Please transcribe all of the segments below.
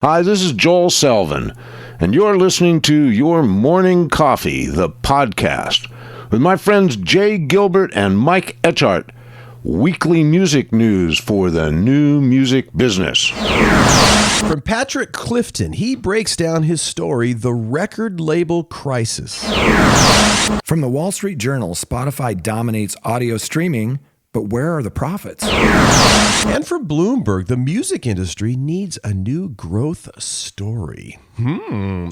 Hi, this is Joel Selvin, and you're listening to Your Morning Coffee, the podcast, with my friends Jay Gilbert and Mike Etchart, weekly music news for the new music business. From Patrick Clifton, he breaks down his story, The Record Label Crisis. From the Wall Street Journal, Spotify dominates audio streaming, but where are the profits? And from Bloomberg, the music industry needs a new growth story.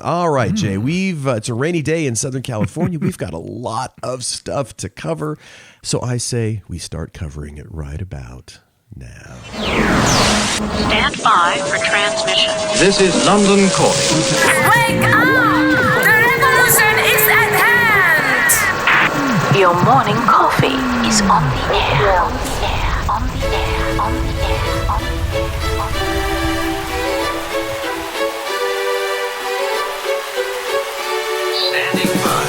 All right, Jay, it's a rainy day in Southern California. We've got a lot of stuff to cover. So I say we start covering it right about now. Stand by for transmission. This is London calling. Wake up! The revolution is at hand! Your morning coffee is on the air. On the air, on the air, on the air, on the air, on the air. Standing by.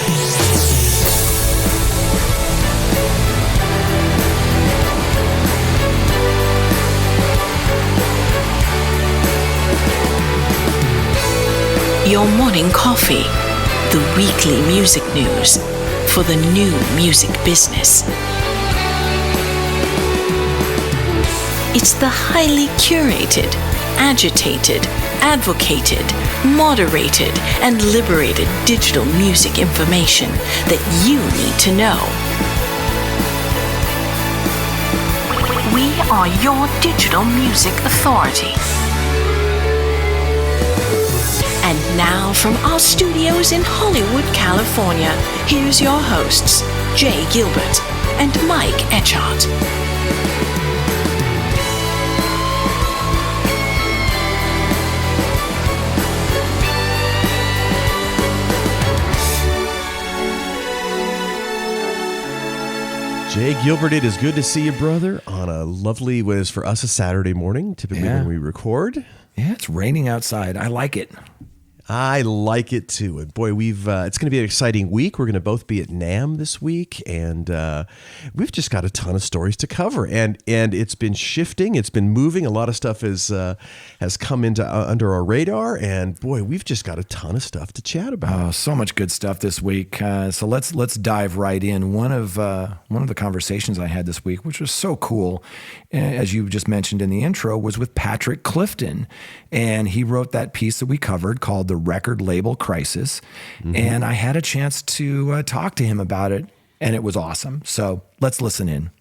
Your morning coffee, the weekly music news for the new music business. It's the highly curated, agitated, advocated, moderated, and liberated digital music information that you need to know. We are your digital music authority. And now from our studios in Hollywood, California, here's your hosts, Jay Gilbert and Mike Etchart. Jay Gilbert, it is good to see you, brother, on a lovely, what is for us a Saturday morning, typically when we record. Yeah, it's raining outside. I like it. I like it too. And boy, it's going to be an exciting week. We're going to both be at NAMM this week, and we've just got a ton of stories to cover. And it's been shifting, it's been moving. A lot of stuff has come into under our radar, and boy, we've just got a ton of stuff to chat about. Oh, so much good stuff this week. So let's dive right in. One of the conversations I had this week, which was so cool, as you just mentioned in the intro, was with Patrick Clifton, and he wrote that piece that we covered called The Record Label Crisis. And I had a chance to talk to him about it, and it was awesome. So let's listen in.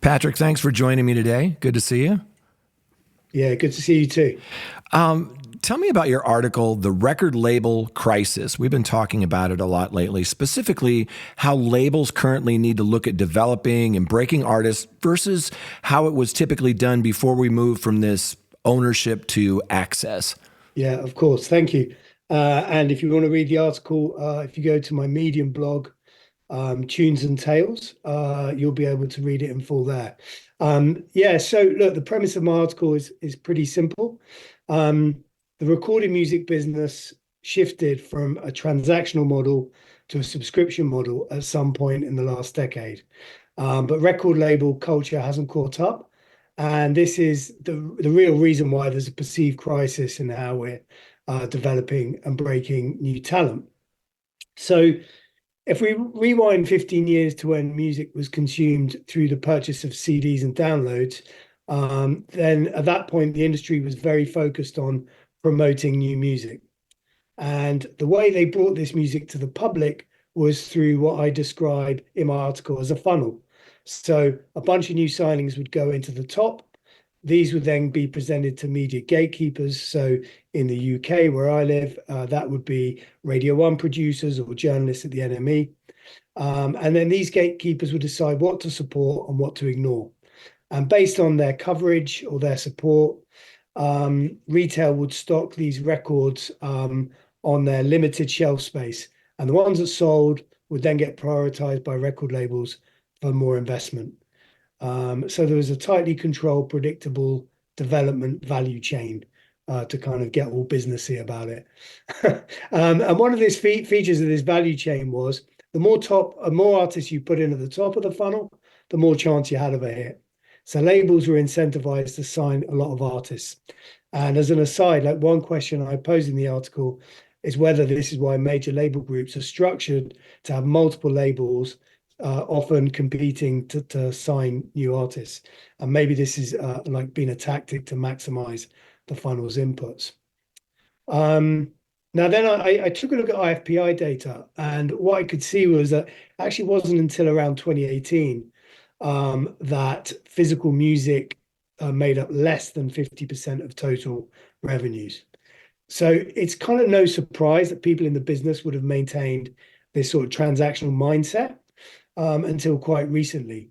Patrick, thanks for joining me today. Good to see you. Yeah, good to see you too. Tell me about your article, The Record Label Crisis. We've been talking about it a lot lately, specifically how labels currently need to look at developing and breaking artists versus how it was typically done before we moved from this ownership to access. Yeah, of course. Thank you. And if you want to read the article, if you go to my Medium blog, Tunes and Tales, you'll be able to read it in full there. So look, the premise of my article is pretty simple. The recorded music business shifted from a transactional model to a subscription model at some point in the last decade. But record label culture hasn't caught up. And this is the real reason why there's a perceived crisis in how we're developing and breaking new talent. So if we rewind 15 years to when music was consumed through the purchase of CDs and downloads, then at that point, the industry was very focused on promoting new music. And the way they brought this music to the public was through what I describe in my article as a funnel. So a bunch of new signings would go into the top. These would then be presented to media gatekeepers. So in the UK, where I live, that would be Radio 1 producers or journalists at the NME. And then these gatekeepers would decide what to support and what to ignore. And based on their coverage or their support, retail would stock these records on their limited shelf space. And the ones that sold would then get prioritized by record labels for more investment. So there was a tightly controlled, predictable development value chain to kind of get all businessy about it. And one of these features of this value chain was the more artists you put in at the top of the funnel, the more chance you had of a hit. So labels were incentivized to sign a lot of artists. And as an aside, like one question I posed in the article is whether this is why major label groups are structured to have multiple labels, often competing to sign new artists. And maybe this is like being a tactic to maximize the funnel's inputs. Now then I took a look at IFPI data, and what I could see was that actually wasn't until around 2018 that physical music made up less than 50% of total revenues. So it's kind of no surprise that people in the business would have maintained this sort of transactional mindset until quite recently.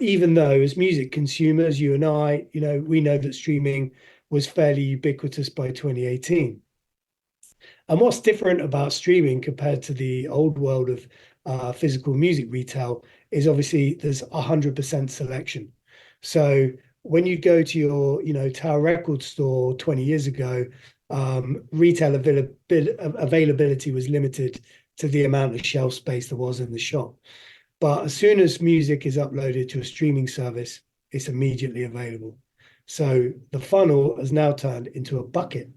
Even though as music consumers, you and I, we know that streaming was fairly ubiquitous by 2018. And what's different about streaming compared to the old world of physical music retail is obviously there's 100% selection. So when you go to your, Tower Record store 20 years ago, retail availability was limited to the amount of shelf space there was in the shop. But as soon as music is uploaded to a streaming service, it's immediately available. So the funnel has now turned into a bucket.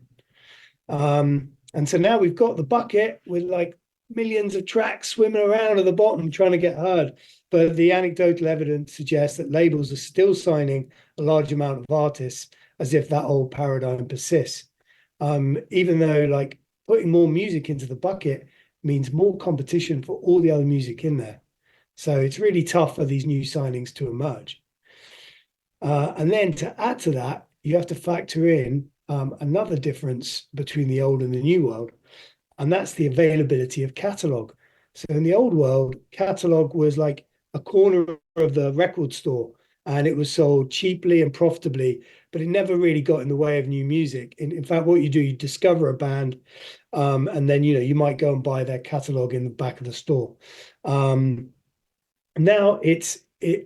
And so now we've got the bucket with like millions of tracks swimming around at the bottom trying to get heard. But the anecdotal evidence suggests that labels are still signing a large amount of artists as if that old paradigm persists. Even though like putting more music into the bucket means more competition for all the other music in there. So it's really tough for these new signings to emerge. And then to add to that, you have to factor in another difference between the old and the new world, and that's the availability of catalog. So in the old world, catalog was like a corner of the record store, and it was sold cheaply and profitably, but it never really got in the way of new music. In fact, what you do, you discover a band, and then you might go and buy their catalog in the back of the store. Now it's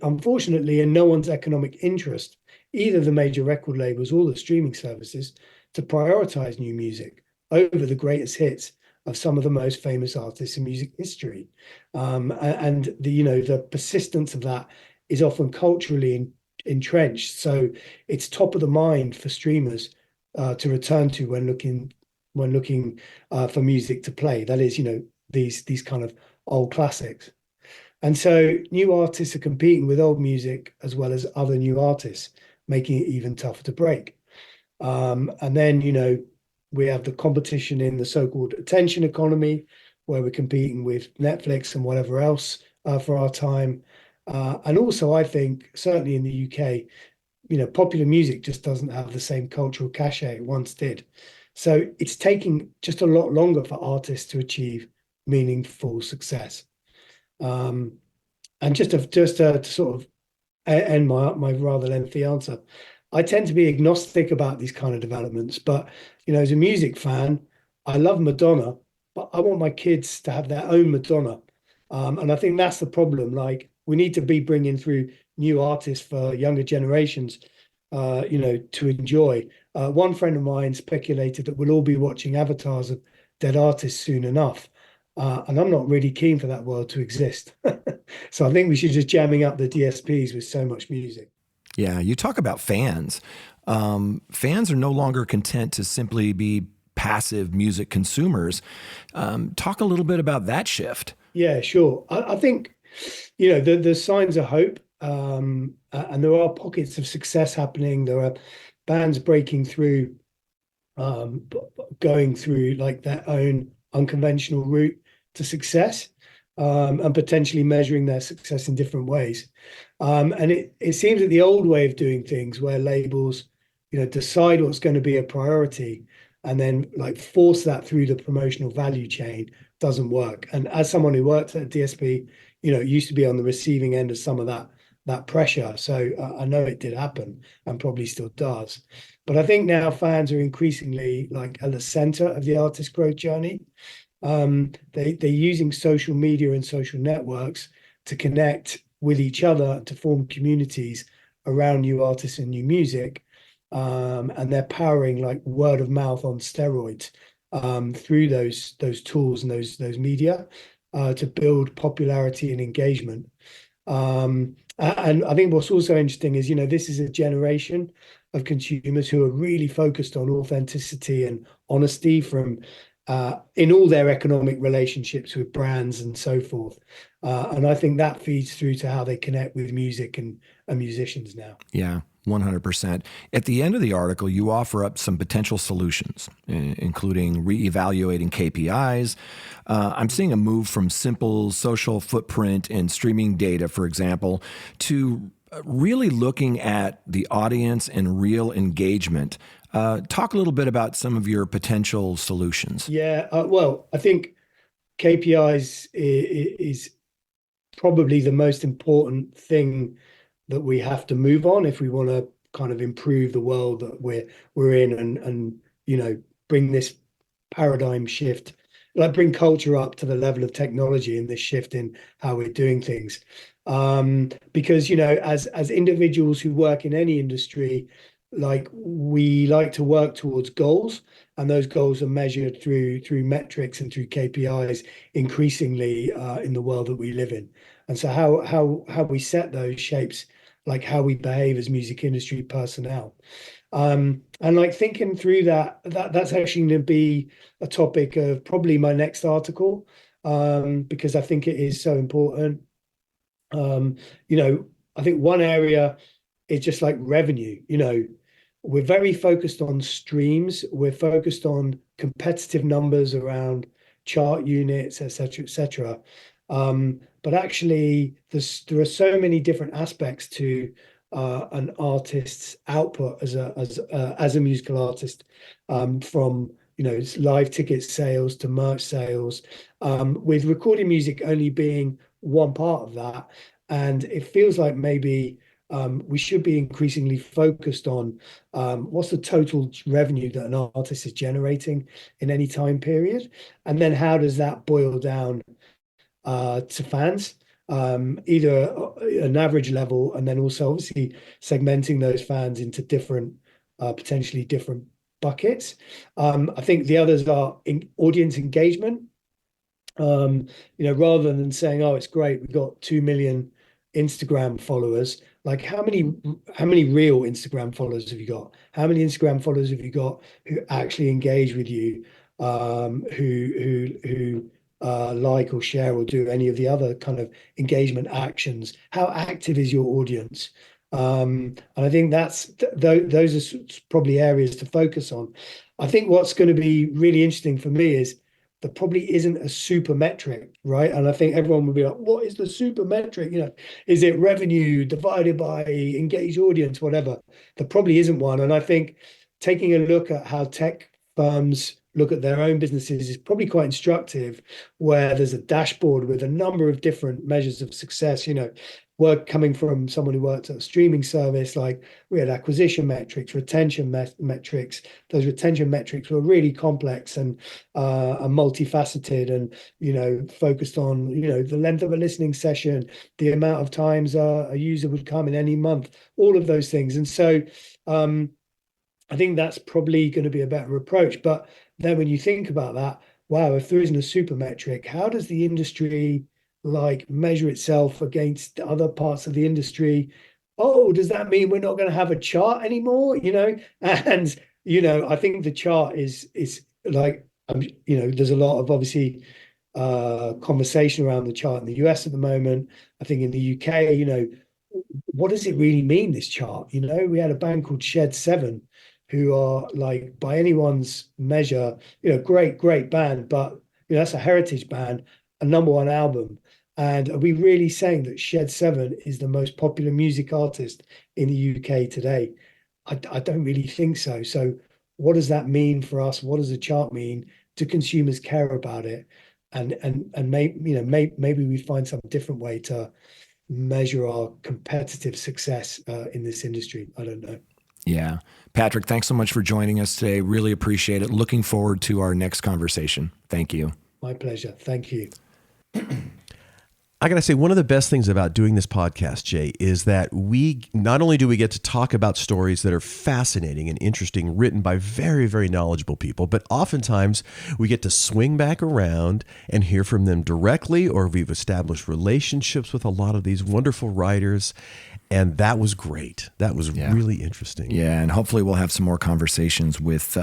unfortunately in no one's economic interest, either the major record labels or the streaming services, to prioritize new music over the greatest hits of some of the most famous artists in music history. And the persistence of that is often culturally entrenched. So it's top of the mind for streamers to return to when looking for music to play. That is, these kind of old classics. And so new artists are competing with old music as well as other new artists, making it even tougher to break. And then, we have the competition in the so-called attention economy, where we're competing with Netflix and whatever else for our time. And also, I think, certainly in the UK, popular music just doesn't have the same cultural cachet it once did. So it's taking just a lot longer for artists to achieve meaningful success. And just to sort of end my rather lengthy answer, I tend to be agnostic about these kind of developments. But as a music fan, I love Madonna, but I want my kids to have their own Madonna. And I think that's the problem. Like, we need to be bringing through new artists for younger generations, to enjoy. One friend of mine speculated that we'll all be watching avatars of dead artists soon enough. And I'm not really keen for that world to exist. So I think we should just jamming up the DSPs with so much music. Yeah, you talk about fans. Fans are no longer content to simply be passive music consumers. Talk a little bit about that shift. Yeah, sure. I think, the signs of hope, and there are pockets of success happening. There are bands breaking through, going through like their own unconventional route to success, and potentially measuring their success in different ways. And it seems that the old way of doing things, where labels, decide what's going to be a priority and then like force that through the promotional value chain, doesn't work. And as someone who worked at a DSP, used to be on the receiving end of some of that pressure. So I know it did happen and probably still does. But I think now fans are increasingly like at the center of the artist growth journey. They're using social media and social networks to connect with each other, to form communities around new artists and new music. And they're powering like word of mouth on steroids through those tools and those media to build popularity and engagement. And I think what's also interesting is, this is a generation of consumers who are really focused on authenticity and honesty from in all their economic relationships with brands and so forth. And I think that feeds through to how they connect with music and musicians now. Yeah, 100%. At the end of the article, you offer up some potential solutions, including reevaluating KPIs. I'm seeing a move from simple social footprint and streaming data, for example, to really looking at the audience and real engagement. Talk a little bit about some of your potential solutions. Yeah, well, I think KPIs is probably the most important thing that we have to move on if we want to kind of improve the world that we're in and bring this paradigm shift, like bring culture up to the level of technology and this shift in how we're doing things. Because as individuals who work in any industry, like we like to work towards goals, and those goals are measured through metrics and through KPIs increasingly in the world that we live in. And so how we set those shapes like how we behave as music industry personnel. And like thinking through that's actually going to be a topic of probably my next article, because I think it is so important. I think one area is just like revenue. We're very focused on streams. We're focused on competitive numbers around chart units, et cetera. But actually, there are so many different aspects to an artist's output as a musical artist, from live ticket sales to merch sales, with recording music only being one part of that. And it feels like maybe we should be increasingly focused on what's the total revenue that an artist is generating in any time period, and then how does that boil down to fans, either an average level, and then also obviously segmenting those fans into different, potentially different buckets. I think the others are in audience engagement. Rather than saying, "Oh, it's great, we've got 2 million Instagram followers," like how many real Instagram followers have you got? How many Instagram followers have you got who actually engage with you, who like or share or do any of the other kind of engagement actions? How active is your audience? And I think those are probably areas to focus on. I think what's going to be really interesting for me is there probably isn't a super metric, right? And I think everyone will be like, what is the super metric? Is it revenue divided by engaged audience, whatever? There probably isn't one. And I think taking a look at how tech firms look at their own businesses is probably quite instructive, where there's a dashboard with a number of different measures of success. Work coming from someone who worked at a streaming service, like we had acquisition metrics, retention metrics. Those retention metrics were really complex and multifaceted, and focused on the length of a listening session, the amount of times a user would come in any month, all of those things. And so I think that's probably going to be a better approach. But then when you think about that, wow, if there isn't a super metric, how does the industry measure itself against other parts of the industry? Oh, does that mean we're not going to have a chart anymore? And I think the chart is like, there's a lot of obviously conversation around the chart in the US at the moment. I think in the UK, what does it really mean, this chart? We had a band called Shed 7, who are, like, by anyone's measure, great band, but that's a heritage band, a #1 album. And are we really saying that Shed 7 is the most popular music artist in the UK today? I don't really think so. So what does that mean for us? What does the chart mean? Do consumers care about it? And maybe we find some different way to measure our competitive success in this industry. I don't know. Yeah. Patrick, thanks so much for joining us today. Really appreciate it. Looking forward to our next conversation. Thank you. My pleasure. Thank you. I got to say, one of the best things about doing this podcast, Jay, is that we not only do we get to talk about stories that are fascinating and interesting, written by very, very knowledgeable people, but oftentimes we get to swing back around and hear from them directly, or we've established relationships with a lot of these wonderful writers. And that was great. That was really interesting. Yeah, and hopefully we'll have some more conversations with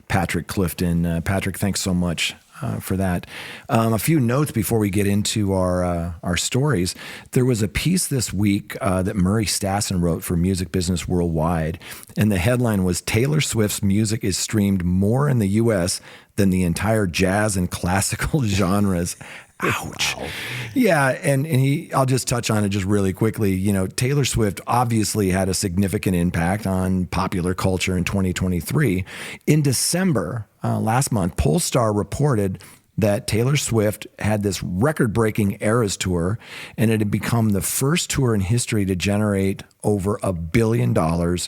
Patrick Clifton. Patrick, thanks so much for that. A few notes before we get into our stories. There was a piece this week that Murray Stassen wrote for Music Business Worldwide, and the headline was Taylor Swift's music is streamed more in the U.S. than the entire jazz and classical genres. Ouch. Wow. Yeah, and I'll just touch on it just really quickly. You know, Taylor Swift obviously had a significant impact on popular culture in 2023. In December, last month, Polestar reported that Taylor Swift had this record-breaking Eras tour, and it had become the first tour in history to generate over $1 billion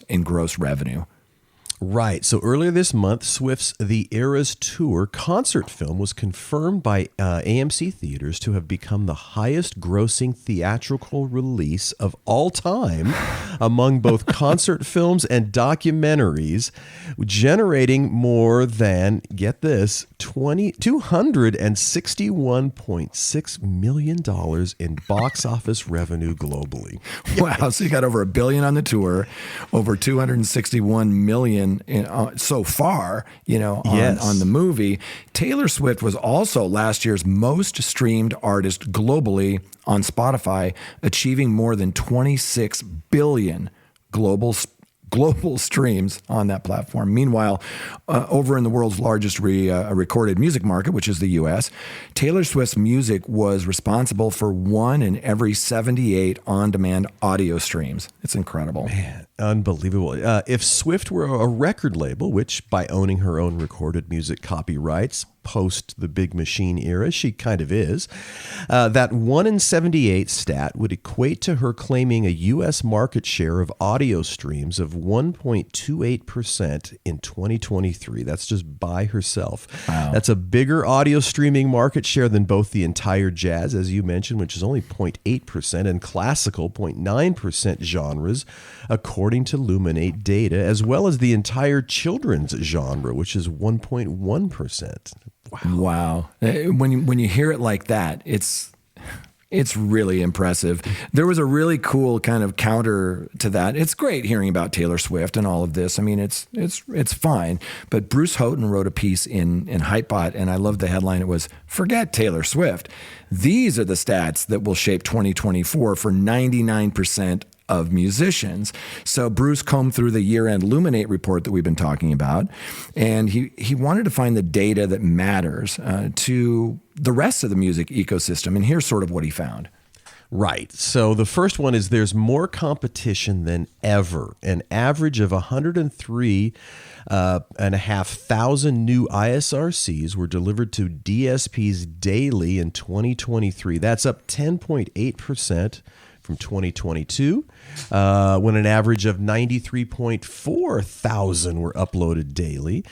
in gross revenue. Right. So earlier this month, Swift's The Eras Tour concert film was confirmed by AMC Theaters to have become the highest grossing theatrical release of all time among both concert films and documentaries, generating more than, get this, $261.6 million in box office revenue globally. Wow. So you got over $1 billion on the tour, over 261 million so far, on the movie. Taylor Swift was also last year's most streamed artist globally on Spotify, achieving more than 26 billion global streams on that platform. Meanwhile, over in the world's largest recorded music market, which is the U.S., Taylor Swift's music was responsible for 1 in every 78 on-demand audio streams. It's incredible. Man, unbelievable. If Swift were a record label, which by owning her own recorded music copyrights post the Big Machine era, she kind of is, that 1 in 78 stat would equate to her claiming a U.S. market share of audio streams of 1.28% in 2023. That's just by herself. Wow. That's a bigger audio streaming market share than both the entire jazz, as you mentioned, which is only 0.8%, and classical 0.9% genres, according to Luminate data, as well as the entire children's genre, which is 1.1%. Wow. When you hear it like that, it's really impressive. There was a really cool kind of counter to that. It's great hearing about Taylor Swift and all of this. I mean, it's fine. But Bruce Houghton wrote a piece in Hypebot, and I love the headline. It was, "Forget Taylor Swift. These are the stats that will shape 2024 for 99% of musicians." So Bruce combed through the year-end Luminate report that we've been talking about, and he wanted to find the data that matters to the rest of the music ecosystem. And here's sort of what he found. Right. So the first one is there's more competition than ever. An average of 103,500 new ISRCs were delivered to DSPs daily in 2023. That's up 10.8% from 2022, when an average of 93.4 thousand were uploaded daily.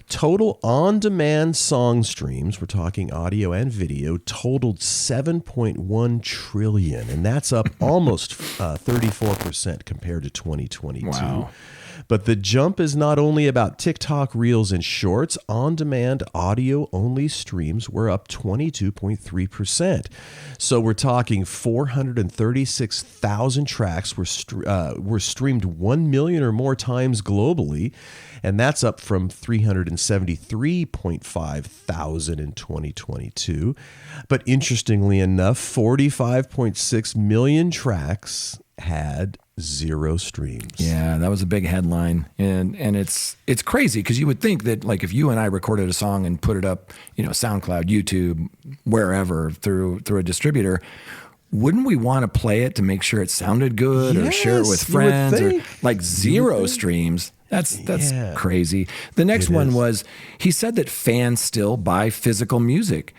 Total on-demand song streams, we're talking audio and video, totaled 7.1 trillion, and that's up almost 34% compared to 2022. Wow. But the jump is not only about TikTok, Reels, and Shorts. On-demand audio-only streams were up 22.3%. So we're talking 436,000 tracks were streamed 1 million or more times globally, and that's up from 373.5 thousand in 2022. But interestingly enough, 45.6 million tracks had 0 streams. Yeah, that was a big headline, and it's crazy because you would think that, like, if you and I recorded a song and put it up, SoundCloud, YouTube, wherever through a distributor, wouldn't we want to play it to make sure it sounded good, or share it with friends, or like 0 streams? That's crazy. The next one was, he said that fans still buy physical music.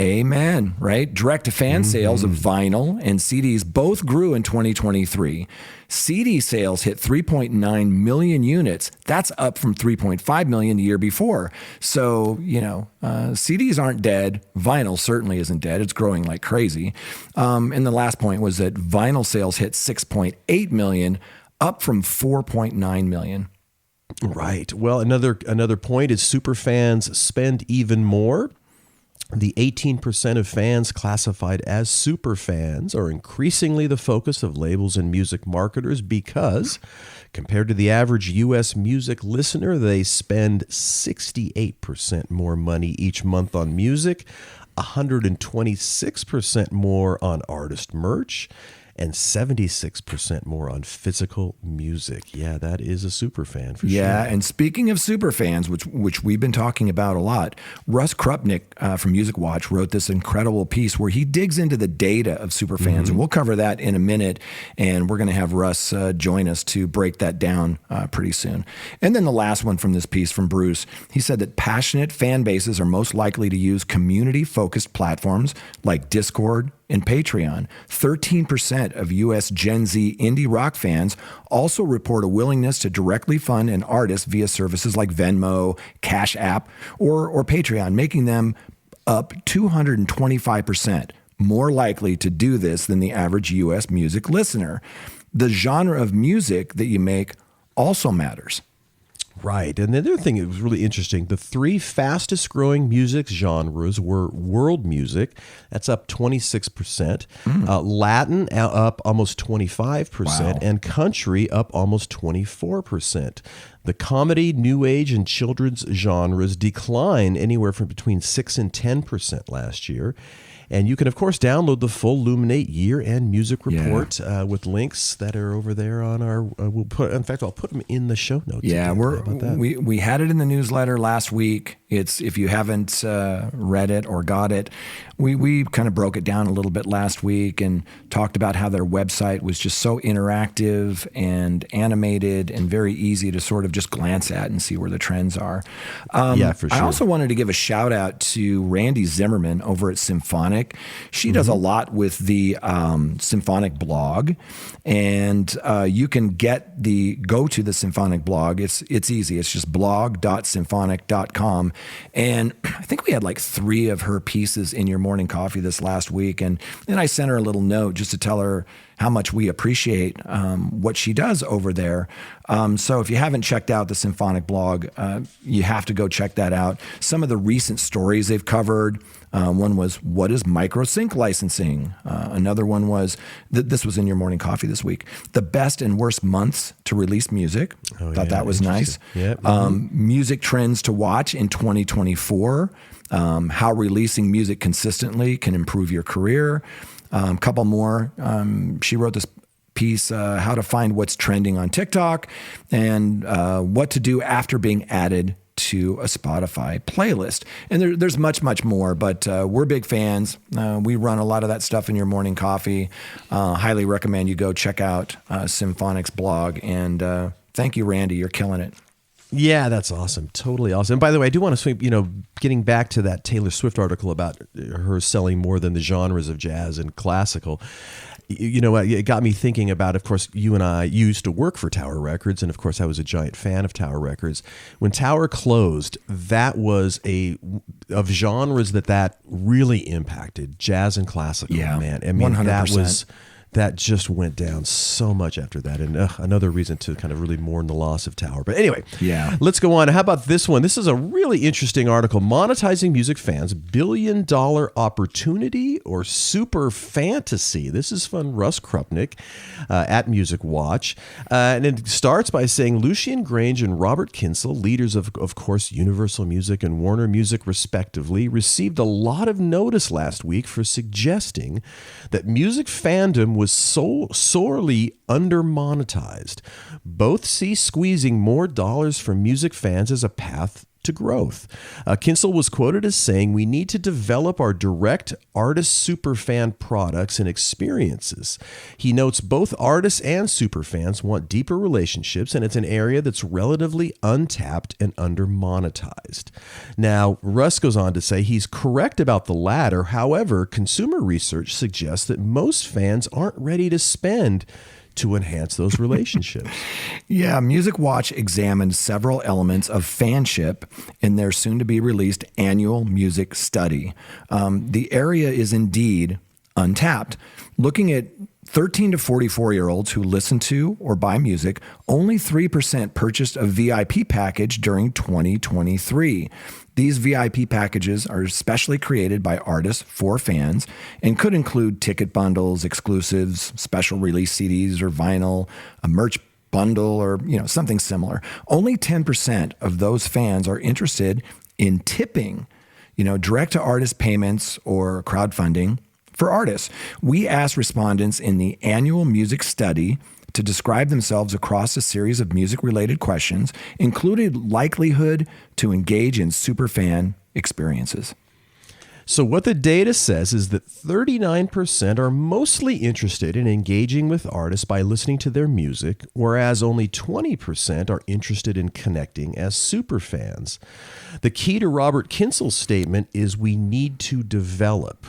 Amen, right? Direct-to-fan sales of vinyl and CDs both grew in 2023. CD sales hit 3.9 million units. That's up from 3.5 million the year before. So, CDs aren't dead. Vinyl certainly isn't dead. It's growing like crazy. And the last point was that vinyl sales hit 6.8 million, up from 4.9 million. Right. Well, another point is superfans spend even more. The 18% of fans classified as super fans are increasingly the focus of labels and music marketers because, compared to the average U.S. music listener, they spend 68% more money each month on music, 126% more on artist merch, and 76% more on physical music. Yeah, that is a super fan for sure. Yeah, and speaking of super fans, which we've been talking about a lot, Russ Krupnick from Music Watch wrote this incredible piece where he digs into the data of super fans, and we'll cover that in a minute, and we're going to have Russ join us to break that down pretty soon. And then the last one from this piece from Bruce, he said that passionate fan bases are most likely to use community-focused platforms like Discord and Patreon. 13% of U.S. Gen Z indie rock fans also report a willingness to directly fund an artist via services like Venmo, Cash App, or Patreon, making them up 225% more likely to do this than the average U.S. music listener. The genre of music that you make also matters. Right. And the other thing that was really interesting, the three fastest growing music genres were world music, that's up 26%, Latin up almost 25%, and country up almost 24%. The comedy, new age, and children's genres declined anywhere from between 6 and 10% last year. And you can, of course, download the full Luminate year-end music report with links that are over there on our. I'll put them in the show notes. Yeah, we had it in the newsletter last week. It's if you haven't read it or got it, we kind of broke it down a little bit last week and talked about how their website was just so interactive and animated and very easy to sort of just glance at and see where the trends are. For sure. I also wanted to give a shout out to Randy Zimmerman over at Symphonic. She does a lot with the Symphonic blog, and you can go to the Symphonic blog. It's easy. It's just blog.symphonic.com. And I think we had like 3 of her pieces in your morning coffee this last week. And then I sent her a little note just to tell her how much we appreciate what she does over there. So if you haven't checked out the Symphonic blog, you have to go check that out. Some of the recent stories they've covered, one was, what is micro-sync licensing? Another one was, this was in your morning coffee this week, the best and worst months to release music. Thought that was nice. Yep. Music trends to watch in 2024, how releasing music consistently can improve your career. A couple more. She wrote this piece, how to find what's trending on TikTok and what to do after being added to a Spotify playlist. And there's much, much more, but we're big fans. We run a lot of that stuff in your morning coffee. Highly recommend you go check out Symphonic's blog. And thank you, Randy. You're killing it. Yeah, that's awesome. Totally awesome. And by the way, I do want to swing, getting back to that Taylor Swift article about her selling more than the genres of jazz and classical. It got me thinking about, of course, you and I used to work for Tower Records, and of course, I was a giant fan of Tower Records. When Tower closed, that was of genres that really impacted, jazz and classical. Yeah, man. I mean, 100%. That just went down so much after that. And another reason to kind of really mourn the loss of Tower. But anyway, let's go on. How about this one? This is a really interesting article. Monetizing music fans, $1 billion opportunity or super fantasy. This is from Russ Krupnick at Music Watch. And it starts by saying Lucian Grange and Robert Kinsel, leaders of course, Universal Music and Warner Music respectively, received a lot of notice last week for suggesting that music fandom was so sorely under-monetized. Both see squeezing more dollars from music fans as a path to growth. Kinsel was quoted as saying, "We need to develop our direct artist superfan products and experiences." He notes both artists and superfans want deeper relationships, and it's an area that's relatively untapped and under-monetized. Now, Russ goes on to say he's correct about the latter. However, consumer research suggests that most fans aren't ready to spend to enhance those relationships. Yeah, Music Watch examined several elements of fanship in their soon-to-be-released annual music study. The area is indeed untapped. Looking at 13 to 44-year-olds who listen to or buy music, only 3% purchased a VIP package during 2023. These VIP packages are specially created by artists for fans and could include ticket bundles, exclusives, special release CDs or vinyl, a merch bundle, or something similar. Only 10% of those fans are interested in tipping, direct to artist payments or crowdfunding for artists. We asked respondents in the annual music study to describe themselves across a series of music-related questions, including likelihood to engage in superfan experiences. So what the data says is that 39% are mostly interested in engaging with artists by listening to their music, whereas only 20% are interested in connecting as superfans. The key to Robert Kinsel's statement is we need to develop.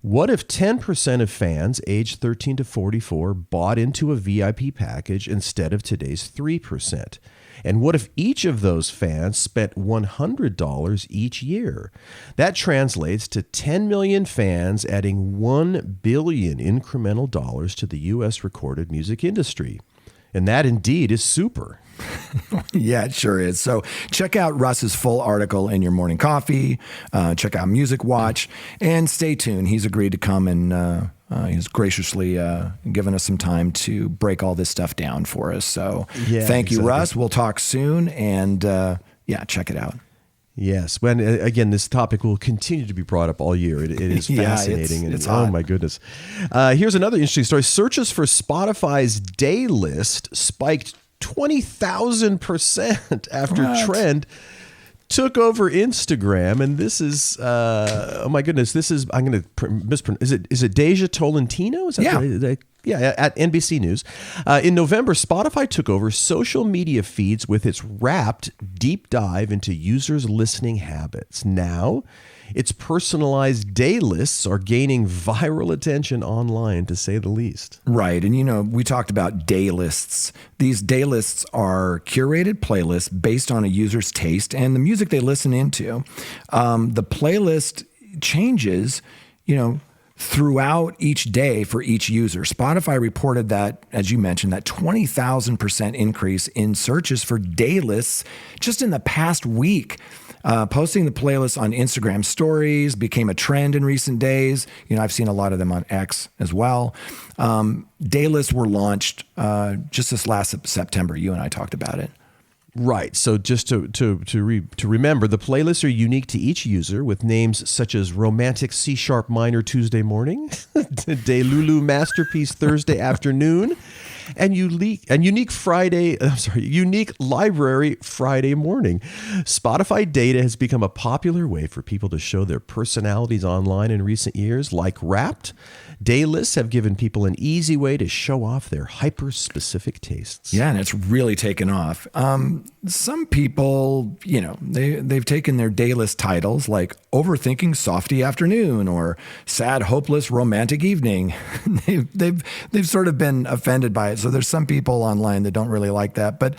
What if 10% of fans aged 13 to 44 bought into a VIP package instead of today's 3%? And what if each of those fans spent $100 each year? That translates to 10 million fans adding $1 billion incremental dollars to the U.S. recorded music industry. And that indeed is super. Yeah, it sure is. So check out Russ's full article in your morning coffee. Check out Music Watch, and stay tuned. He's agreed to come and he's graciously given us some time to break all this stuff down for us. So thank you, Russ. We'll talk soon, and check it out. Yes. When again, this topic will continue to be brought up all year. It is fascinating. It's oh my goodness. Here's another interesting story. Searches for Spotify's day list spiked 20,000% after Trend took over Instagram. And this is, oh my goodness, this is, I'm going to mispronounce. Is it Deja Tolentino? Is that at NBC News. In November, Spotify took over social media feeds with its Wrapped deep dive into users' listening habits. Now, its personalized day lists are gaining viral attention online, to say the least. Right. And, we talked about day lists. These day lists are curated playlists based on a user's taste and the music they listen into. The playlist changes, throughout each day for each user. Spotify reported that, as you mentioned, that 20,000% increase in searches for day lists just in the past week. Posting the playlist on Instagram stories became a trend in recent days. I've seen a lot of them on X as well. Day lists were launched just this last September. You and I talked about it. Right. So just to remember, the playlists are unique to each user with names such as Romantic C-sharp Minor Tuesday Morning, Delulu Masterpiece Thursday Afternoon, and Unique Library Friday Morning. Spotify data has become a popular way for people to show their personalities online in recent years. Like Wrapped, day lists have given people an easy way to show off their hyper-specific tastes. Yeah, and it's really taken off. Some people, they've taken their day list titles like Overthinking Softy Afternoon or Sad Hopeless Romantic Evening. they've sort of been offended by it. So there's some people online that don't really like that. But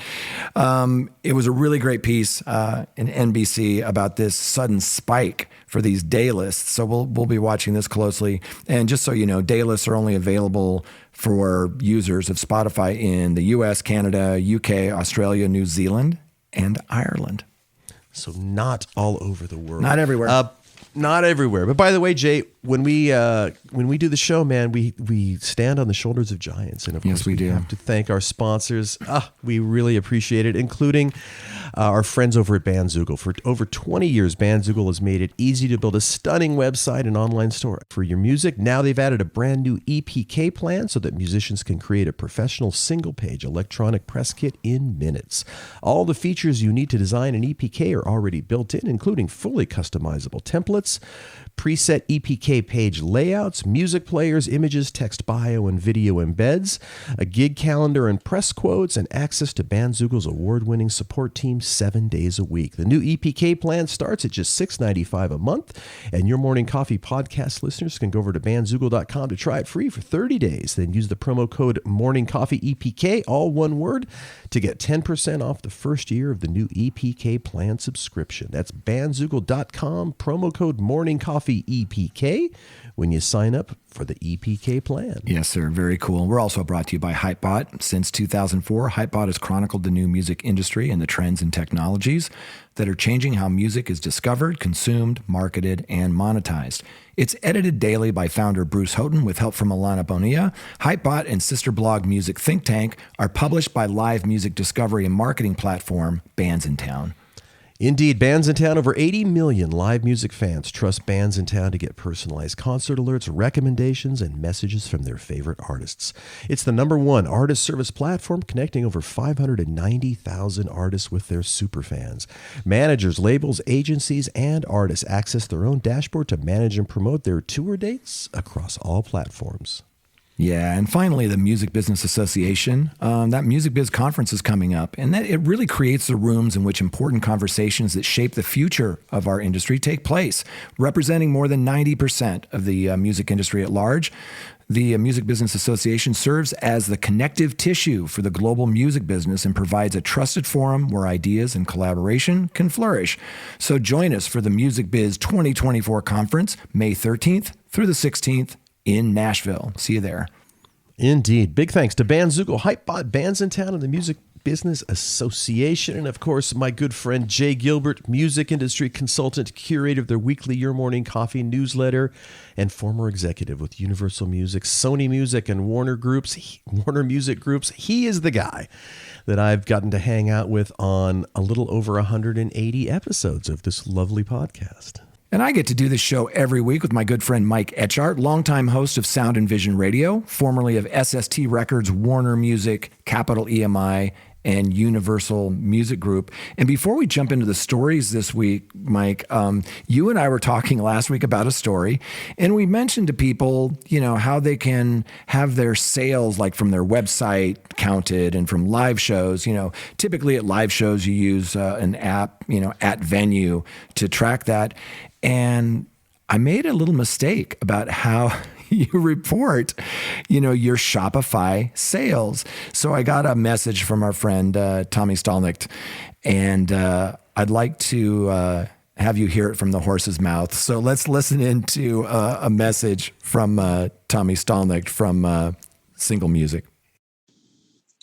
it was a really great piece in NBC about this sudden spike for these day lists. So we'll be watching this closely. And just so you know, day lists are only available for users of Spotify in the US, Canada, UK, Australia, New Zealand, and Ireland. So not all over the world. Not everywhere. Not everywhere. But by the way, Jay, when we do the show, man, we stand on the shoulders of giants. And of course, we have to thank our sponsors. We really appreciate it, including our friends over at Bandzoogle. For over 20 years, Bandzoogle has made it easy to build a stunning website and online store for your music. Now they've added a brand new EPK plan so that musicians can create a professional single-page electronic press kit in minutes. All the features you need to design an EPK are already built in, including fully customizable templates, preset EPK page layouts, music players, images, text bio, and video embeds, a gig calendar and press quotes, and access to Bandzoogle's award-winning support team 7 days a week. The new EPK plan starts at just $6.95 a month, and your Morning Coffee podcast listeners can go over to bandzoogle.com to try it free for 30 days. Then use the promo code MorningCoffeeEPK, all one word, to get 10% off the first year of the new EPK plan subscription. That's bandzoogle.com, promo code MorningCoffeeEPK. coffee when you sign up for the EPK plan. Yes, sir. Very cool. We're also brought to you by Hypebot. Since 2004, Hypebot has chronicled the new music industry and the trends and technologies that are changing how music is discovered, consumed, marketed, and monetized. It's edited daily by founder Bruce Houghton with help from Alana Bonilla. Hypebot and sister blog Music Think Tank are published by live music discovery and marketing platform Bands in Town. Indeed, Bands in Town. Over 80 million live music fans trust Bands in Town to get personalized concert alerts, recommendations, and messages from their favorite artists. It's the #1 artist service platform connecting over 590,000 artists with their superfans. Managers, labels, agencies, and artists access their own dashboard to manage and promote their tour dates across all platforms. Yeah, and finally, the Music Business Association. That Music Biz conference is coming up, and that it really creates the rooms in which important conversations that shape the future of our industry take place, representing more than 90% of the music industry at large. The Music Business Association serves as the connective tissue for the global music business and provides a trusted forum where ideas and collaboration can flourish. So join us for the Music Biz 2024 conference, May 13th through the 16th. In Nashville. See you there. Indeed. Big thanks to Bandzoogle, Hypebot, Bands in Town, and the Music Business Association. And of course, my good friend Jay Gilbert, music industry consultant, curator of their weekly Your Morning Coffee newsletter, and former executive with Universal Music, Sony Music, and Warner Music Groups. He is the guy that I've gotten to hang out with on a little over 180 episodes of this lovely podcast. And I get to do this show every week with my good friend Mike Etchart, longtime host of Sound and Vision Radio, formerly of SST Records, Warner Music, Capital EMI, and Universal Music Group. And before we jump into the stories this week, Mike, you and I were talking last week about a story, and we mentioned to people, how they can have their sales, like from their website, counted, and from live shows. Typically at live shows, you use an app, at Venue to track that. And I made a little mistake about how you report, your Shopify sales. So I got a message from our friend, Tommy Stalnicht, and I'd like to have you hear it from the horse's mouth. So let's listen into a message from Tommy Stalnicht from Single Music.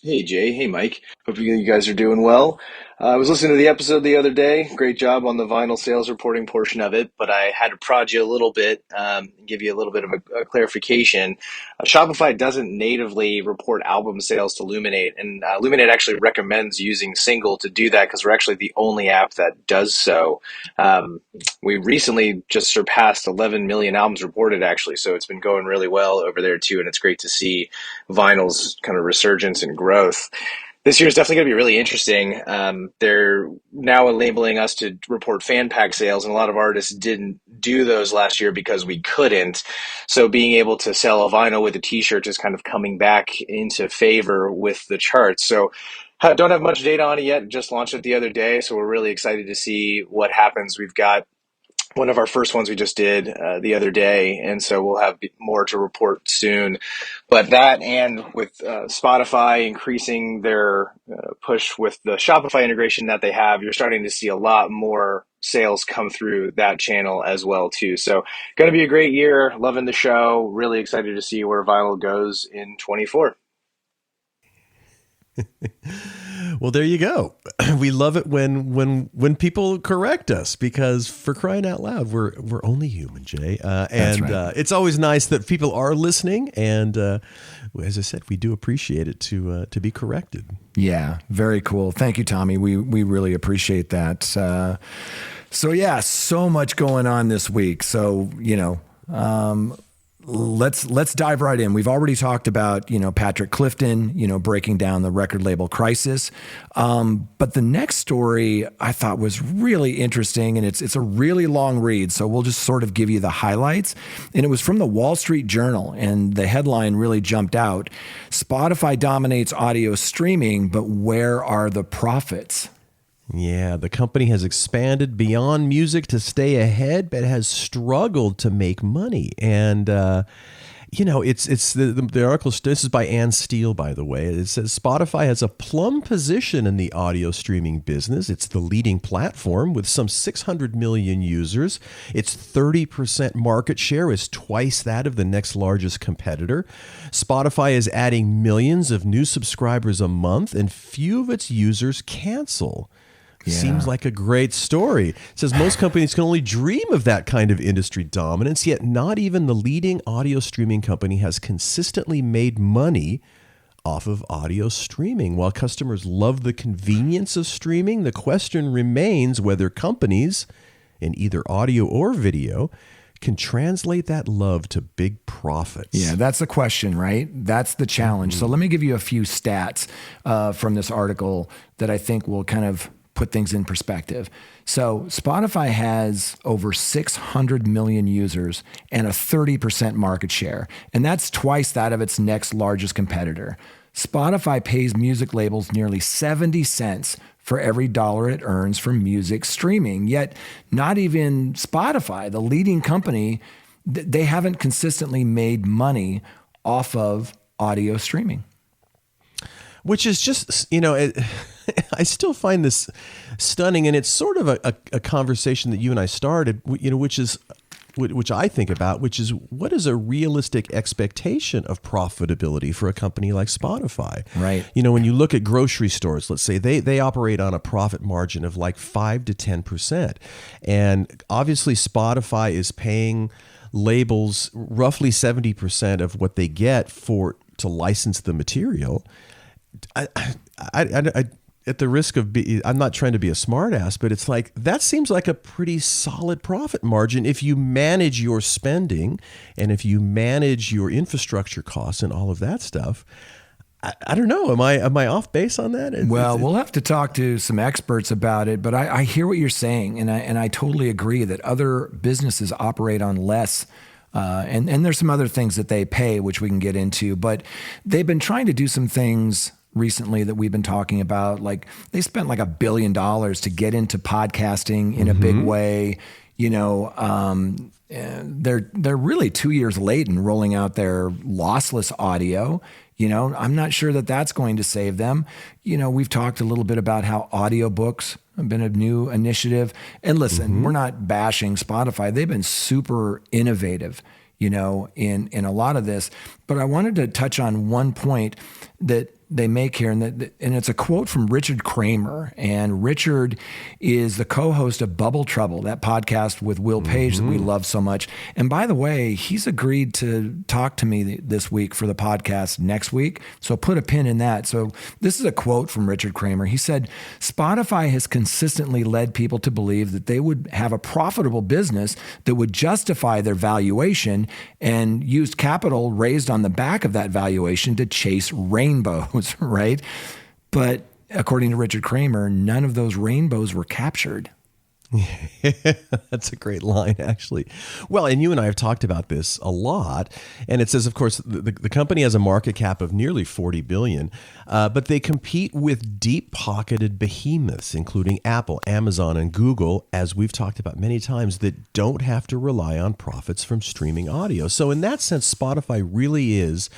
Hey, Jay. Hey, Mike. Hope you guys are doing well. I was listening to the episode the other day. Great job on the vinyl sales reporting portion of it, but I had to prod you a little bit, give you a little bit of a clarification. Shopify doesn't natively report album sales to Luminate, and Luminate actually recommends using Single to do that because we're actually the only app that does so. We recently just surpassed 11 million albums reported, actually, so it's been going really well over there too, and it's great to see vinyl's kind of resurgence and growth. This year is definitely going to be really interesting. They're now enabling us to report fan pack sales, and a lot of artists didn't do those last year because we couldn't. So being able to sell a vinyl with a t-shirt is kind of coming back into favor with the charts. So don't have much data on it yet. Just launched it the other day, so we're really excited to see what happens. We've got one of our first ones we just did the other day, and so we'll have more to report soon. But that, and with Spotify increasing their push with the Shopify integration that they have, you're starting to see a lot more sales come through that channel as well too. So going to be a great year. Loving the show. Really excited to see where vinyl goes in 24. Well, there you go. We love it when people correct us, because for crying out loud, we're only human, Jay. And right. It's always nice that people are listening. And as I said, we do appreciate it to be corrected. Yeah, very cool. Thank you, Tommy. We really appreciate that. So much going on this week. So, let's dive right in. We've already talked about, Patrick Clifton, breaking down the record label crisis. But the next story I thought was really interesting, and it's a really long read. So we'll just sort of give you the highlights. And it was from the Wall Street Journal, and the headline really jumped out. Spotify dominates audio streaming, but where are the profits? Yeah, the company has expanded beyond music to stay ahead, but has struggled to make money. And, It's the article. This is by Ann Steele, by the way. It says Spotify has a plum position in the audio streaming business. It's the leading platform with some 600 million users. Its 30% market share is twice that of the next largest competitor. Spotify is adding millions of new subscribers a month, and few of its users cancel. Yeah. Seems like a great story. It says most companies can only dream of that kind of industry dominance, yet not even the leading audio streaming company has consistently made money off of audio streaming. While customers love the convenience of streaming, the question remains whether companies in either audio or video can translate that love to big profits. Yeah, that's the question, right? That's the challenge. So let me give you a few stats from this article that I think will kind of put things in perspective. So Spotify has over 600 million users and a 30% market share, and that's twice that of its next largest competitor. Spotify pays music labels nearly 70 cents for every dollar it earns from music streaming, yet not even Spotify, the leading company, they haven't consistently made money off of audio streaming. Which is just, I still find this stunning, and it's sort of a conversation that you and I started, which I think about, which is what is a realistic expectation of profitability for a company like Spotify? Right. When you look at grocery stores, let's say they operate on a profit margin of like 5 to 10%. And obviously Spotify is paying labels roughly 70% of what they get to license the material. I at the risk of I'm not trying to be a smartass, but it's like that seems like a pretty solid profit margin if you manage your spending and if you manage your infrastructure costs and all of that stuff. I don't know. Am I off base on that? Well, we'll have to talk to some experts about it, but I hear what you're saying, and I totally agree that other businesses operate on less. And there's some other things that they pay, which we can get into, but they've been trying to do some things recently that we've been talking about. Like they spent like $1 billion to get into podcasting in a big way. They're really 2 years late in rolling out their lossless audio. I'm not sure that that's going to save them. We've talked a little bit about how audiobooks have been a new initiative. And listen, we're not bashing Spotify. They've been super innovative, in a lot of this. But I wanted to touch on one point that they make here, and it's a quote from Richard Kramer. And Richard is the co-host of Bubble Trouble, that podcast with Will Page that we love so much. And by the way, he's agreed to talk to me this week for the podcast next week. So put a pin in that. So this is a quote from Richard Kramer. He said, Spotify has consistently led people to believe that they would have a profitable business that would justify their valuation and used capital raised on the back of that valuation to chase rainbows. Right? But according to Richard Kramer, none of those rainbows were captured. That's a great line, actually. Well, and you and I have talked about this a lot. And it says, of course, the company has a market cap of nearly $40 billion, but they compete with deep-pocketed behemoths, including Apple, Amazon, and Google, as we've talked about many times, that don't have to rely on profits from streaming audio. So in that sense, Spotify really is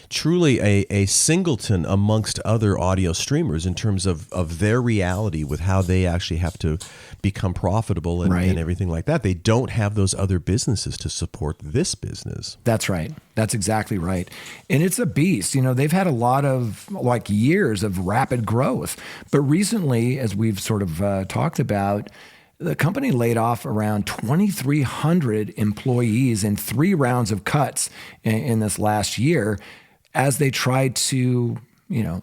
truly a singleton amongst other audio streamers in terms of their reality with how they actually have to become profitable and everything like that. They don't have those other businesses to support this business. That's right. That's exactly right. And it's a beast. They've had a lot of years of rapid growth. But recently, as we've sort of talked about, the company laid off around 2,300 employees in 3 rounds of cuts in this last year, as they tried to,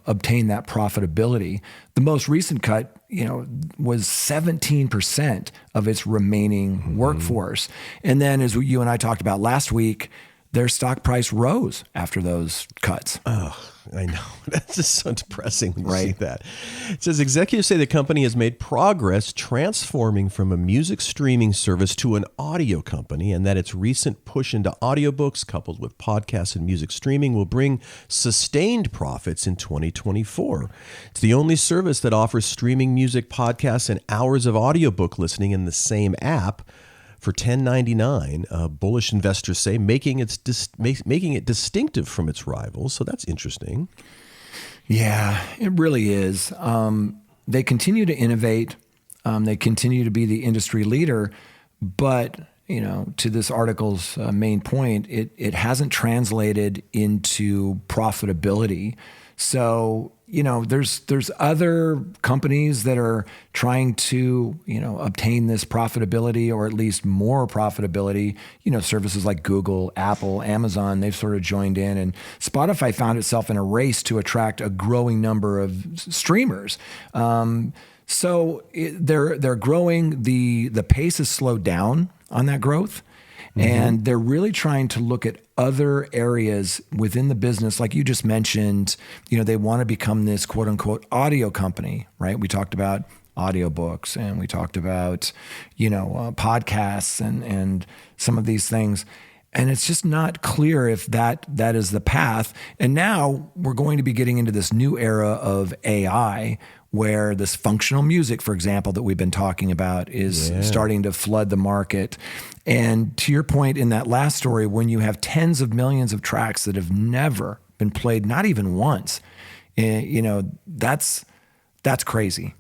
obtain that profitability. The most recent cut, was 17% of its remaining workforce. And then, as you and I talked about last week, their stock price rose after those cuts. Oh, I know. That's just so depressing when you see that. It says executives say the company has made progress transforming from a music streaming service to an audio company, and that its recent push into audiobooks coupled with podcasts and music streaming will bring sustained profits in 2024. It's the only service that offers streaming music, podcasts, and hours of audiobook listening in the same app for $10.99. Bullish investors say, making it distinctive from its rivals. So that's interesting. Yeah, it really is. They continue to innovate. They continue to be the industry leader, but to this article's main point, it hasn't translated into profitability. So, there's other companies that are trying to, obtain this profitability, or at least more profitability. Services like Google, Apple, Amazon, they've sort of joined in, and Spotify found itself in a race to attract a growing number of streamers. So they're growing. The pace has slowed down on that growth. And they're really trying to look at other areas within the business. Like you just mentioned, they want to become this quote unquote audio company, right? We talked about audiobooks, and we talked about, podcasts and some of these things. And it's just not clear if that is the path. And now we're going to be getting into this new era of AI, where this functional music, for example, that we've been talking about is starting to flood the market. And to your point in that last story, when you have tens of millions of tracks that have never been played, not even once, that's crazy.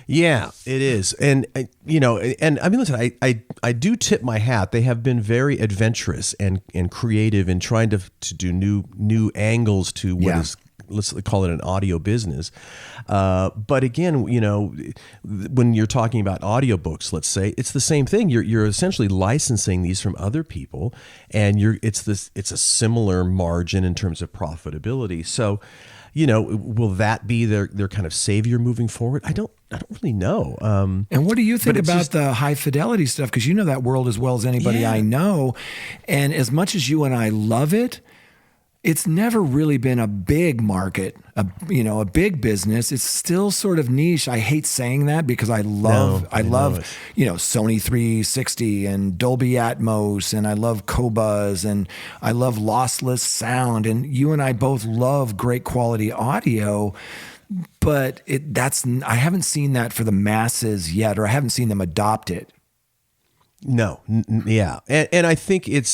Yeah, it is. And, listen, I do tip my hat. They have been very adventurous and creative in trying to do new angles to what is, let's call it, an audio business. But again, when you're talking about audiobooks, let's say, it's the same thing. You're essentially licensing these from other people, and it's a similar margin in terms of profitability. So, will that be their kind of savior moving forward? I don't really know. And what do you think about the high fidelity stuff? Because you know that world as well as anybody I know. And as much as you and I love it, it's never really been a big market, a big business. It's still sort of niche. I hate saying that because I love Sony 360 and Dolby Atmos, and I love Qobuz, and I love lossless sound. And you and I both love great quality audio, but I haven't seen that for the masses yet, or I haven't seen them adopt it. No, yeah, and I think it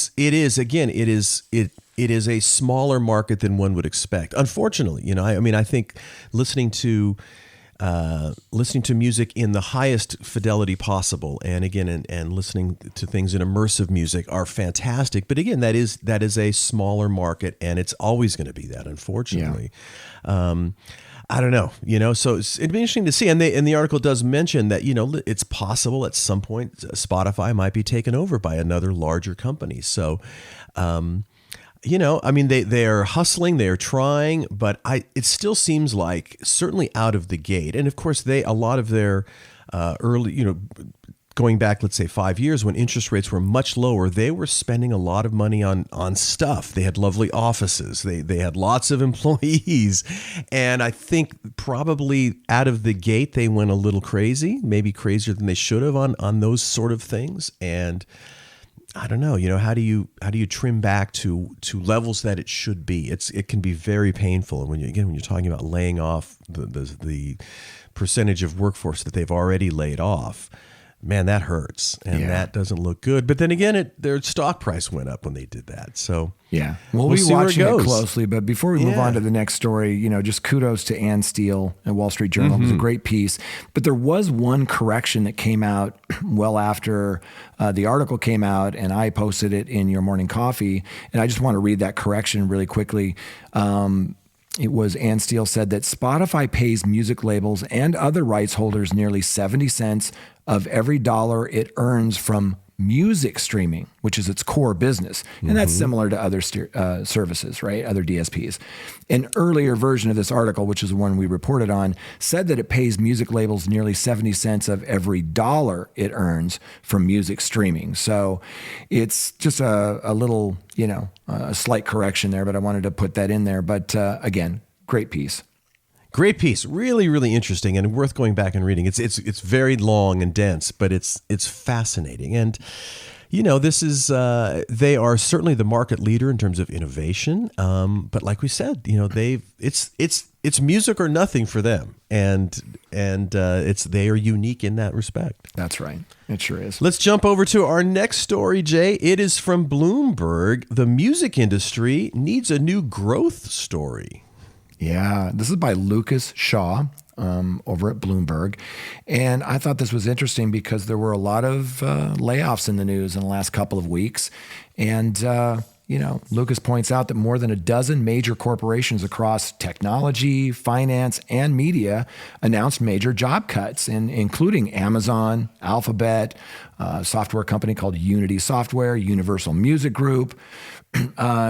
is a smaller market than one would expect. Unfortunately, I think listening to music in the highest fidelity possible, and again, and listening to things in immersive music are fantastic. But again, that is a smaller market, and it's always going to be that, unfortunately. Yeah. I don't know, so it'd be interesting to see. And the article does mention that, it's possible at some point Spotify might be taken over by another larger company. So, they are hustling, they are trying, but it still seems like, certainly out of the gate. And of course, a lot of their early, going back, let's say 5 years, when interest rates were much lower, they were spending a lot of money on stuff. They had lovely offices. They had lots of employees. And I think probably out of the gate, they went a little crazy, maybe crazier than they should have on those sort of things. And I don't know, how do you trim back to levels that it should be? It can be very painful. And when you're talking about laying off the percentage of workforce that they've already laid off, man, that hurts, and that doesn't look good. But then again, their stock price went up when they did that. So we'll be watching it closely. But before we move on to the next story, just kudos to Ann Steele at Wall Street Journal. It was a great piece. But there was one correction that came out well after the article came out, and I posted it in Your Morning Coffee. And I just want to read that correction really quickly. It was Ann Steele said that Spotify pays music labels and other rights holders nearly 70 cents of every dollar it earns from music streaming, which is its core business. And that's similar to other services, right? Other DSPs. An earlier version of this article, which is the one we reported on, said that it pays music labels nearly 70 cents of every dollar it earns from music streaming. So it's just a little, a slight correction there, but I wanted to put that in there. But again, great piece. Great piece, really, really interesting, and worth going back and reading. It's very long and dense, but it's fascinating. And This is they are certainly the market leader in terms of innovation. But like we said, it's music or nothing for them, and they are unique in that respect. That's right. It sure is. Let's jump over to our next story, Jay. It is from Bloomberg. The music industry needs a new growth story. Yeah, this is by Lucas Shaw. Over at Bloomberg. And I thought this was interesting because there were a lot of layoffs in the news in the last couple of weeks. And, Lucas points out that more than a dozen major corporations across technology, finance, and media announced major job cuts, including Amazon, Alphabet, a software company called Unity Software, Universal Music Group,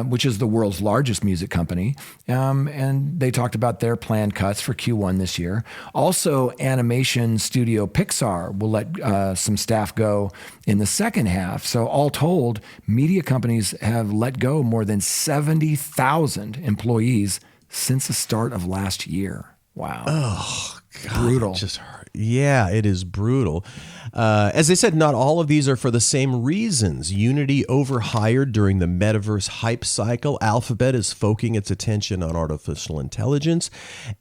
which is the world's largest music company. And they talked about their planned cuts for Q1 this year. Also, animation studio Pixar will let some staff go in the second half. So all told, media companies have let go more than 70,000 employees since the start of last year. Wow. Oh, God. Brutal. Yeah, it is brutal. As I said, not all of these are for the same reasons. Unity overhired during the metaverse hype cycle. Alphabet is focusing its attention on artificial intelligence.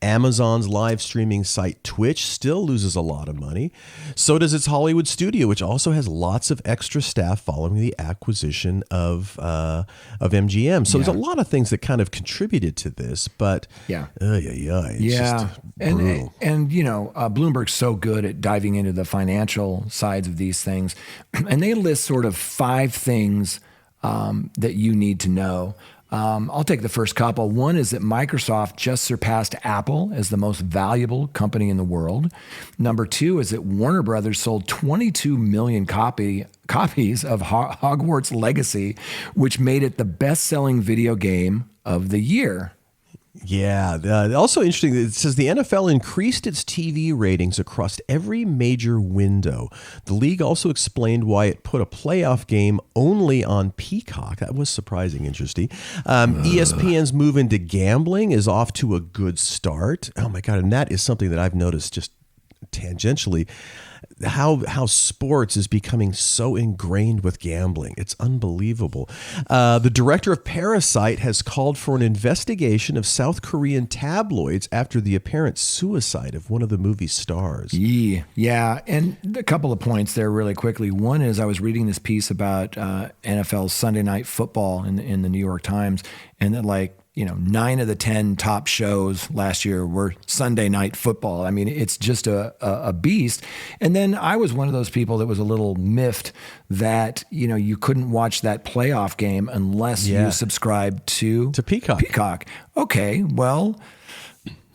Amazon's live streaming site Twitch still loses a lot of money. So does its Hollywood studio, which also has lots of extra staff following the acquisition of MGM. So there's a lot of things that kind of contributed to this, but it's just brutal. And Bloomberg's so good at diving into the financial sides of these things. And they list sort of 5 things that you need to know. I'll take the first couple. One is that Microsoft just surpassed Apple as the most valuable company in the world. Number 2 is that Warner Brothers sold 22 million copies of Hogwarts Legacy, which made it the best-selling video game of the year. Yeah. Also interesting, it says the NFL increased its TV ratings across every major window. The league also explained why it put a playoff game only on Peacock. That was surprising, interesting. ESPN's move into gambling is off to a good start. Oh my God. And that is something that I've noticed just tangentially. How sports is becoming so ingrained with gambling. It's unbelievable. The director of Parasite has called for an investigation of South Korean tabloids after the apparent suicide of one of the movie's stars. Yeah. And a couple of points there really quickly. One is I was reading this piece about NFL's Sunday Night Football in the New York Times, and that 9 of the 10 top shows last year were Sunday Night Football. I mean, it's just a beast. And then I was one of those people that was a little miffed that, you couldn't watch that playoff game unless you subscribed to Peacock. Okay, well,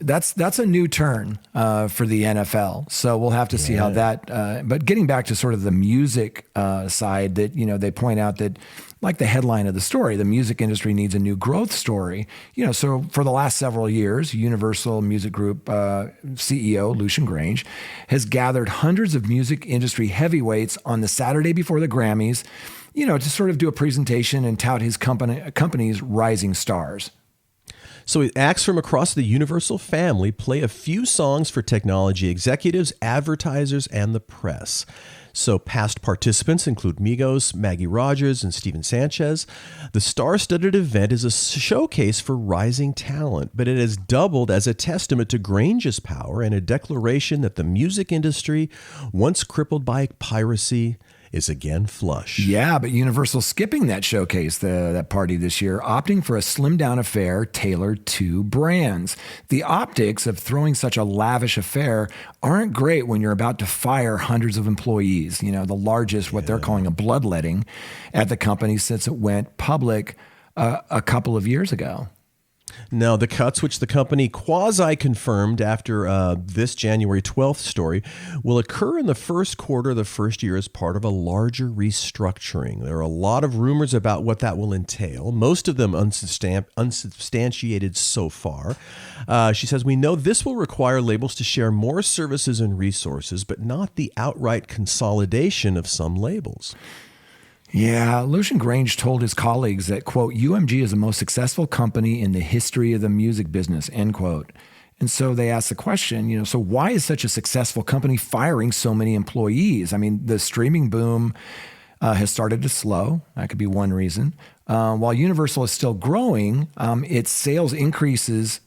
that's a new turn for the NFL. So we'll have to see how that, but getting back to sort of the music side that, they point out that, like the headline of the story, the music industry needs a new growth story. So for the last several years, Universal Music Group CEO Lucian Grange has gathered hundreds of music industry heavyweights on the Saturday before the Grammys, to sort of do a presentation and tout his company's rising stars. So acts from across the Universal family play a few songs for technology executives, advertisers, and the press. So past participants include Migos, Maggie Rogers, and Steven Sanchez. The star-studded event is a showcase for rising talent, but it has doubled as a testament to Grange's power and a declaration that the music industry, once crippled by piracy, is again flush. Yeah, but Universal skipping that showcase, that party this year, opting for a slimmed-down affair tailored to brands. The optics of throwing such a lavish affair aren't great when you're about to fire hundreds of employees. The largest, what they're calling a bloodletting at the company since it went public a couple of years ago. Now, the cuts, which the company quasi-confirmed after this January 12th story, will occur in the first quarter of the first year as part of a larger restructuring. There are a lot of rumors about what that will entail, most of them unsubstantiated so far. She says, we know this will require labels to share more services and resources, but not the outright consolidation of some labels. Yeah, Lucian Grange told his colleagues that, quote, UMG is the most successful company in the history of the music business, end quote. And so they asked the question, so why is such a successful company firing so many employees? I mean, the streaming boom has started to slow. That could be one reason. While Universal is still growing, its sales increased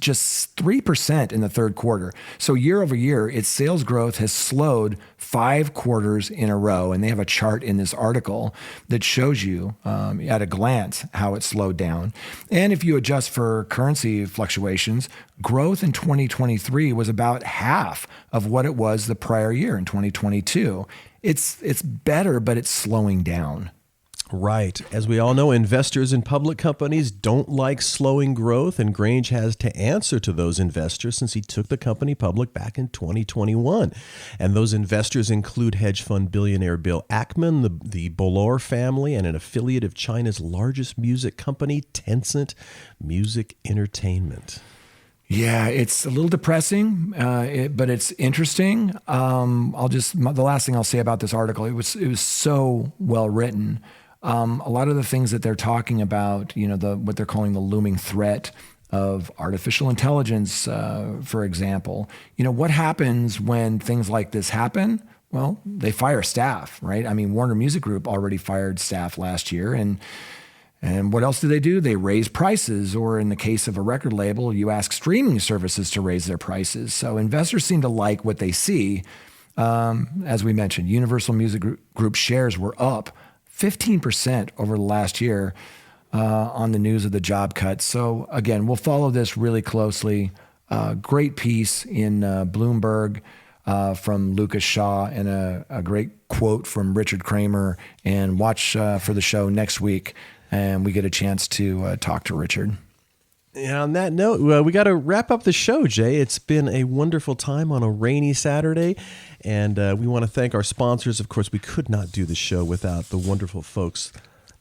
just 3% in the third quarter. So year over year, its sales growth has slowed 5 quarters in a row. And they have a chart in this article that shows you at a glance how it slowed down. And if you adjust for currency fluctuations, growth in 2023 was about half of what it was the prior year in 2022. It's better, but it's slowing down. Right. As we all know, investors in public companies don't like slowing growth, and Grange has to answer to those investors since he took the company public back in 2021. And those investors include hedge fund billionaire Bill Ackman, the Bollor family, and an affiliate of China's largest music company, Tencent Music Entertainment. Yeah, it's a little depressing, but it's interesting. The last thing I'll say about this article, it was so well written. A lot of the things that they're talking about, what they're calling the looming threat of artificial intelligence, for example. What happens when things like this happen? Well, they fire staff, right? I mean, Warner Music Group already fired staff last year, and what else do? They raise prices, or in the case of a record label, you ask streaming services to raise their prices. So investors seem to like what they see. As we mentioned, Universal Music Group shares were up 15% over the last year on the news of the job cuts. So again, we'll follow this really closely. Great piece in Bloomberg from Lucas Shaw, and a great quote from Richard Kramer. And watch for the show next week, and we get a chance to talk to Richard. And on that note, we got to wrap up the show, Jay. It's been a wonderful time on a rainy Saturday, and we want to thank our sponsors. Of course, we could not do the show without the wonderful folks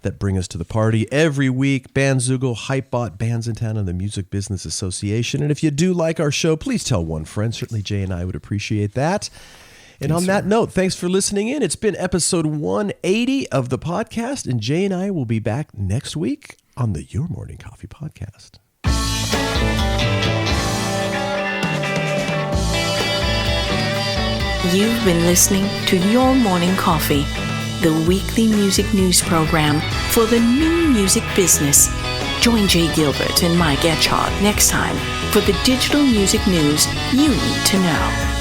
that bring us to the party every week: Bandzoogle, Hypebot, Bands in Town, and the Music Business Association. And if you do like our show, please tell one friend. Certainly Jay and I would appreciate that. And on that note, thanks for listening in. It's been episode 180 of the podcast, and Jay and I will be back next week on the Your Morning Coffee podcast. You've been listening to Your Morning Coffee, the weekly music news program for the new music business. Join Jay Gilbert and Mike Etchart next time for the digital music news you need to know.